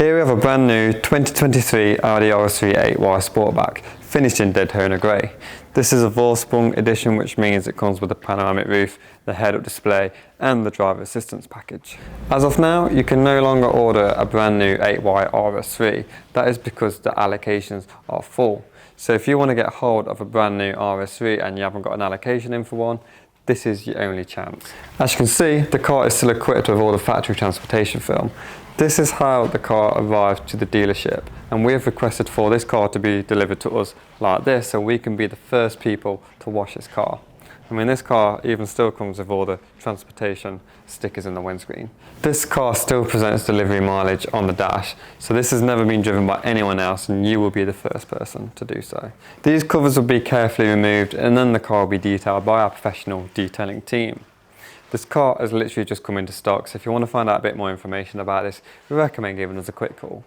Here we have a brand new 2023 Audi RS3 8Y Sportback, finished in Daytona grey. This is a Vorsprung edition, which means it comes with a panoramic roof, the head-up display and the driver assistance package. As of now, you can no longer order a brand new 8Y RS3. That is because the allocations are full. So if you want to get hold of a brand new RS3 and you haven't got an allocation in for one, this is your only chance. As you can see, the car is still equipped with all the factory transportation film. This is how the car arrived to the dealership, and we have requested for this car to be delivered to us like this so we can be the first people to wash this car. I mean, this car even still comes with all the transportation stickers in the windscreen. This car still presents delivery mileage on the dash, so this has never been driven by anyone else and you will be the first person to do so. These covers will be carefully removed and then the car will be detailed by our professional detailing team. This car has literally just come into stock, so if you want to find out a bit more information about this, we recommend giving us a quick call.